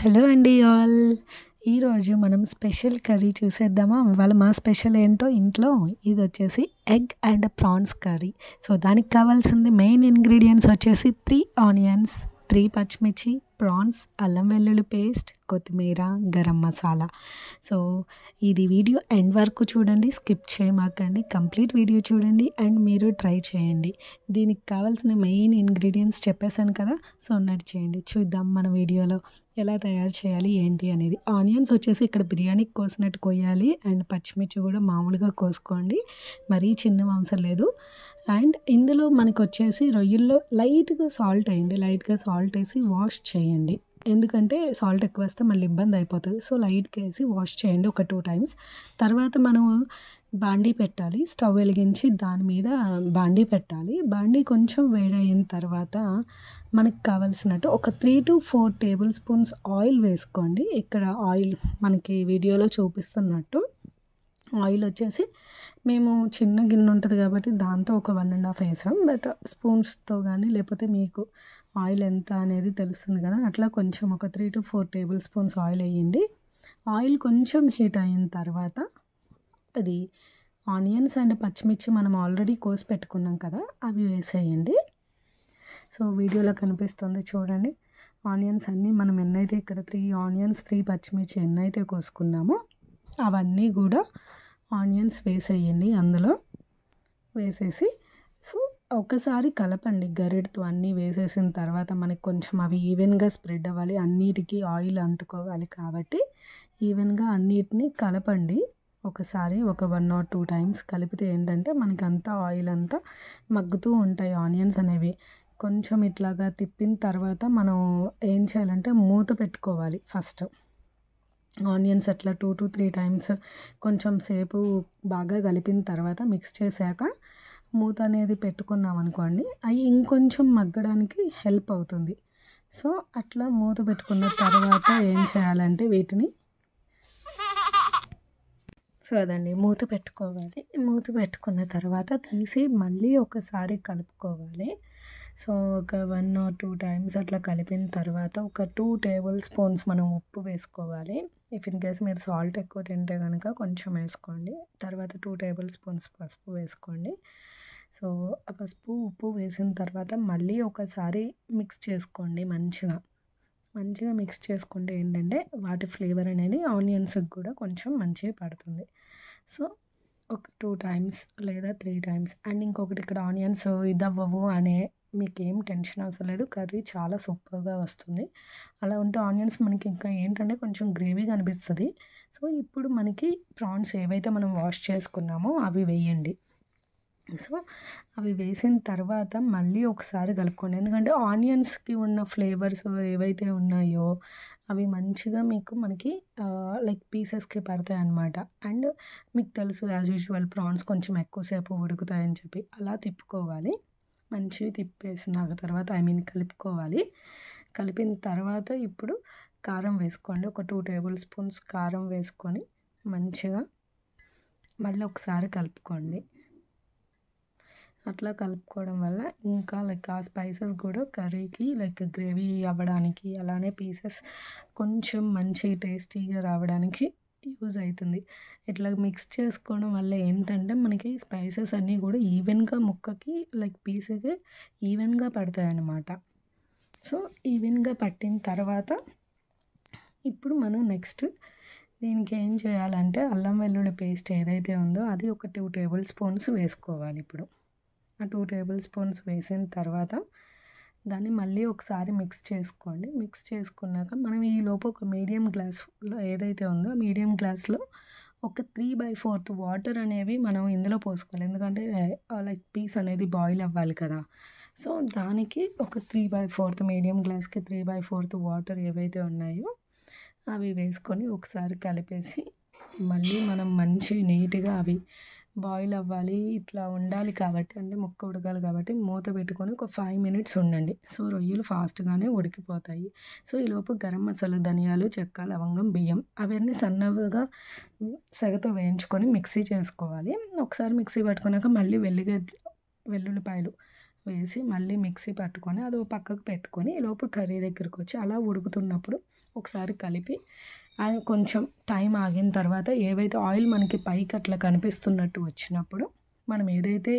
Hello అండి all. ఈరోజు మనం స్పెషల్ కర్రీ చూసేద్దామా? ఇవాళ మా స్పెషల్ ఏంటో ఇంట్లో ఇదొచ్చేసి egg and prawns curry. So, దానికి కావాల్సింది మెయిన్ ఇంగ్రీడియెంట్స్ వచ్చేసి 3 ఆనియన్స్, 3 పచ్చిమిర్చి, ప్రాన్స్, అల్లం వెల్లుల్లి పేస్ట్, కొత్తిమీర, గరం మసాలా. సో, ఇది వీడియో ఎండ్ వరకు చూడండి, స్కిప్ చేయమాకండి. కంప్లీట్ వీడియో చూడండి అండ్ మీరు ట్రై చేయండి. దీనికి కావాల్సిన మెయిన్ ఇంగ్రీడియెంట్స్ చెప్పేసాను కదా! సో, నడిచేయండి. చూద్దాం మన వీడియోలో ఎలా తయారు చేయాలి ఏంటి అనేది. ఆనియన్స్ వచ్చేసి ఇక్కడ బిర్యానీకి కోసినట్టు కోయాలి అండ్ పచ్చిమిర్చి కూడా మామూలుగా కోసుకోండి, మరీ చిన్నవి అవసరం లేదు. అండ్ ఇందులో మనకొచ్చేసి రొయ్యల్లో లైట్గా సాల్ట్ వేయండి, లైట్గా సాల్ట్ వేసి వాష్ చేయండి. ఎందుకంటే సాల్ట్ ఎక్కువ వేస్తే మళ్ళీ ఇబ్బంది అయిపోతుంది. సో, లైట్గా వేసి వాష్ చేయండి ఒక 2 టైమ్స్. తర్వాత మనం బాండీ పెట్టాలి, స్టవ్ వెలిగించి దాని మీద బాండీ పెట్టాలి. బాండీ కొంచెం వేడయిన తర్వాత మనకు కావాల్సినట్టు ఒక 3-4 టేబుల్ స్పూన్స్ ఆయిల్ వేసుకోండి. ఇక్కడ ఆయిల్ మనకి వీడియోలో చూపిస్తున్నట్టు ఆయిల్ వచ్చేసి మేము చిన్న గిన్నె ఉంటుంది కాబట్టి దాంతో ఒక 1.5 వేసాం. బట్ స్పూన్స్తో కానీ లేకపోతే మీకు ఆయిల్ ఎంత అనేది తెలుస్తుంది కదా, అట్లా కొంచెం ఒక 3-4 టేబుల్ స్పూన్స్ ఆయిల్ వేయండి. ఆయిల్ కొంచెం హీట్ అయిన తర్వాత అది ఆనియన్స్ అండ్ పచ్చిమిర్చి మనం ఆల్రెడీ కోసి పెట్టుకున్నాం కదా, అవి వేసేయండి. సో, వీడియోలో కనిపిస్తుంది చూడండి. ఆనియన్స్ అన్నీ మనం ఎన్నైతే ఇక్కడ 3 ఆనియన్స్ 3 పచ్చిమిర్చి ఎన్నైతే కోసుకున్నామో అవన్నీ కూడా ఆనియన్స్ వేసేయండి. అందులో వేసేసి సో ఒకసారి కలపండి గరిటతో. అన్నీ వేసేసిన తర్వాత మనకి కొంచెం అవి ఈవెన్గా స్ప్రెడ్ అవ్వాలి, అన్నిటికీ ఆయిల్ అంటుకోవాలి కాబట్టి ఈవెన్గా అన్నిటినీ కలపండి. ఒకసారి ఒక 1 or 2 టైమ్స్ కలిపితే ఏంటంటే మనకి అంతా ఆయిల్ అంతా మగ్గుతూ ఉంటాయి ఆనియన్స్ అనేవి. కొంచెం ఇట్లాగా తిప్పిన తర్వాత మనం ఏం చేయాలంటే మూత పెట్టుకోవాలి ఫస్ట్. ఆనియన్స్ అట్లా 2-3 టైమ్స్ కొంచెం సేపు బాగా కలిపిన తర్వాత మిక్స్ చేశాక మూత అనేది పెట్టుకున్నాం అనుకోండి, అవి ఇంకొంచెం మగ్గడానికి హెల్ప్ అవుతుంది. సో, అట్లా మూత పెట్టుకున్న తర్వాత ఏం చేయాలంటే వీటిని సో అదండి మూత పెట్టుకోవాలి. మూత పెట్టుకున్న తర్వాత తీసి మళ్ళీ ఒకసారి కలుపుకోవాలి. సో, ఒక 1 or 2 టైమ్స్ అట్లా కలిపిన తర్వాత ఒక 2 టేబుల్ స్పూన్స్ మనం ఉప్పు వేసుకోవాలి. ఇఫ్ ఇన్ కేస్ మీరు సాల్ట్ ఎక్కువ తింటే కనుక కొంచెం వేసుకోండి. తర్వాత 2 టేబుల్ స్పూన్స్ పసుపు వేసుకోండి. సో, ఆ పసుపు ఉప్పు వేసిన తర్వాత మళ్ళీ ఒకసారి మిక్స్ చేసుకోండి మంచిగా. మంచిగా మిక్స్ చేసుకుంటే ఏంటంటే వాటి ఫ్లేవర్ అనేది ఆనియన్స్కి కూడా కొంచెం మంచిగా పడుతుంది. సో, ఒక 2 టైమ్స్ లేదా 3 టైమ్స్. అండ్ ఇంకొకటి ఇక్కడ ఆనియన్స్ ఇదవ్వవు అనే మీకేం టెన్షన్ అవసరం లేదు. కర్రీ చాలా సూపర్గా వస్తుంది. అలా ఉంటే ఆనియన్స్ మనకి ఇంకా ఏంటంటే కొంచెం గ్రేవీగా అనిపిస్తుంది. సో, ఇప్పుడు మనకి ప్రాన్స్ ఏవైతే మనం వాష్ చేసుకున్నామో అవి వేయండి. సో, అవి వేసిన తర్వాత మళ్ళీ ఒకసారి కలుపుకోండి. ఎందుకంటే ఆనియన్స్కి ఉన్న ఫ్లేవర్స్ ఏవైతే ఉన్నాయో అవి మంచిగా మనకి లైక్ పీసెస్కి పడతాయి అన్నమాట. అండ్ మీకు తెలుసు యాజ్ యూజువల్ ప్రాన్స్ కొంచెం ఎక్కువసేపు ఉడుకుతాయని చెప్పి అలా తిప్పుకోవాలి. మంచిగా తిప్పేసిన తర్వాత కలుపుకోవాలి. కలిపిన తర్వాత ఇప్పుడు కారం వేసుకోండి. ఒక 2 టేబుల్ స్పూన్స్ కారం వేసుకొని మంచిగా మళ్ళీ ఒకసారి కలుపుకోండి. అట్లా కలుపుకోవడం వల్ల ఇంకా లైక్ ఆ స్పైసెస్ కూడా కర్రీకి లైక్ గ్రేవీ అవ్వడానికి, అలానే పీసెస్ కొంచెం మంచి టేస్టీగా రావడానికి యూజ్ అవుతుంది. ఇట్లా మిక్స్ చేసుకోవడం వల్ల ఏంటంటే మనకి స్పైసెస్ అన్నీ కూడా ఈవెన్గా ముక్కకి లైక్ పీస్కి ఈవెన్గా పడతాయి అన్నమాట. సో, ఈవెన్గా పట్టిన తర్వాత ఇప్పుడు మనం నెక్స్ట్ దీనికి ఏం చేయాలంటే అల్లం వెల్లుల్లి పేస్ట్ ఏదైతే ఉందో అది ఒక 2 టేబుల్ స్పూన్స్ వేసుకోవాలి. ఇప్పుడు ఆ 2 టేబుల్ స్పూన్స్ వేసిన తర్వాత దాన్ని మళ్ళీ ఒకసారి మిక్స్ చేసుకోండి. మిక్స్ చేసుకున్నాక మనం ఈలోపు ఒక మీడియం గ్లాస్లో ఏదైతే ఉందో ఆ మీడియం గ్లాస్లో ఒక 3/4 వాటర్ అనేవి మనం ఇందులో పోసుకోవాలి. ఎందుకంటే లైక్ పీస్ అనేది బాయిల్ అవ్వాలి కదా. సో, దానికి ఒక 3/4 మీడియం గ్లాస్కి 3/4 వాటర్ ఏవైతే ఉన్నాయో అవి వేసుకొని ఒకసారి కలిపేసి మళ్ళీ మనం మంచి నీట్గా అవి బాయిల్ అవ్వాలి, ఇట్లా ఉండాలి కాబట్టి అంటే ముక్క ఉడకాలి కాబట్టి మూత పెట్టుకొని ఒక 5 మినిట్స్ ఉండండి. సో, రొయ్యలు ఫాస్ట్గానే ఉడికిపోతాయి. సో, ఈలోపు గరం మసాలా, ధనియాలు, చెక్క, లవంగం, బియ్యం అవన్నీ సన్నగా సెగతో వేయించుకొని మిక్సీ చేసుకోవాలి. ఒకసారి మిక్సీ పట్టుకున్నాక మళ్ళీ వెల్లుల్లిపాయలు వేసి మళ్ళీ మిక్సీ పట్టుకొని అది పక్కకు పెట్టుకొని ఈలోపు కర్రీ దగ్గరికి వచ్చి అలా ఉడుకుతున్నప్పుడు ఒకసారి కలిపి అది కొంచెం టైం ఆగిన తర్వాత ఏవైతే ఆయిల్ మనకి పైకి అట్లా కనిపిస్తున్నట్టు వచ్చినప్పుడు మనం ఏదైతే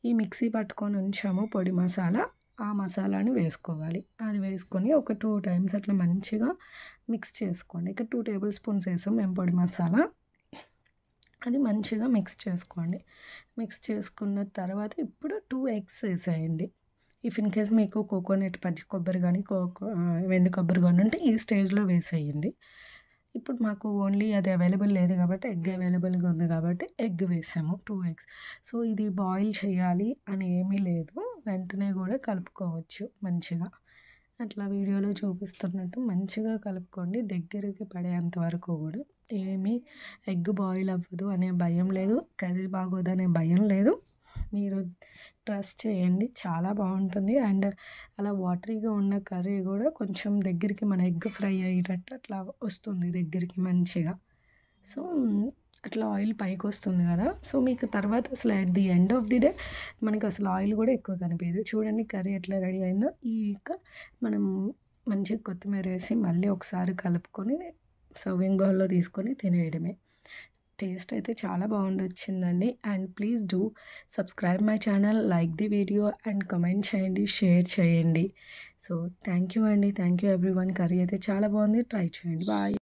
ఈ మిక్సీ పట్టుకొని ఉంచామో పొడి మసాలా ఆ మసాలాని వేసుకోవాలి. అది వేసుకొని ఒక 2 టైమ్స్ అట్లా మంచిగా మిక్స్ చేసుకోండి. ఇక 2 టేబుల్ స్పూన్స్ వేసాం మేము పొడి మసాలా. అది మంచిగా మిక్స్ చేసుకోండి. మిక్స్ చేసుకున్న తర్వాత ఇప్పుడు 2 ఎగ్స్ వేసేయండి. ఇఫ్ ఇన్ కేస్ మీకు కోకోనట్ పచ్చి కొబ్బరి కానీ వెండి కొబ్బరి కానీ ఉంటే ఈ స్టేజ్లో వేసేయండి. ఇప్పుడు మాకు ఓన్లీ అది అవైలబుల్ లేదు కాబట్టి ఎగ్ అవైలబుల్గా ఉంది కాబట్టి ఎగ్ వేసాము 2 ఎగ్స్. సో ఇది బాయిల్ చేయాలి అని ఏమీ లేదు, వెంటనే కూడా కలుపుకోవచ్చు మంచిగా. అట్లా వీడియోలో చూపిస్తున్నట్టు మంచిగా కలుపుకోండి దగ్గరికి పడేంత వరకు కూడా. ఏమీ ఎగ్ బాయిల్ అవ్వదు అనే భయం లేదు, కర్రీ బాగోదు అనే భయం లేదు. మీరు ట్రస్ట్ చేయండి, చాలా బాగుంటుంది. అండ్ అలా వాటరీగా ఉన్న కర్రీ కూడా కొంచెం దగ్గరికి మన ఎగ్ ఫ్రై అయ్యేటట్టు అట్లా వస్తుంది దగ్గరికి మంచిగా. సో అట్లా ఆయిల్ పైకి వస్తుంది కదా. సో మీకు తర్వాత అసలు at the end of the day మనకి అసలు ఆయిల్ కూడా ఎక్కువ కనిపించదు. చూడండి కర్రీ ఎట్లా రెడీ అయిందో. ఇక మనం మంచిగా కొత్తిమీర వేసి మళ్ళీ ఒకసారి కలుపుకొని సర్వింగ్ బౌల్లో తీసుకొని తినేయడమే. టేస్ట్ అయితే చాలా బాగుండొచ్చిందండి. And please do subscribe my channel, like the video and comment చేయండి, షేర్ చేయండి. సో థ్యాంక్ యూ అండి, థ్యాంక్ యూ ఎవ్రీవన్. కర్రీ అయితే చాలా బాగుంది, ట్రై చేయండి. బాయ్.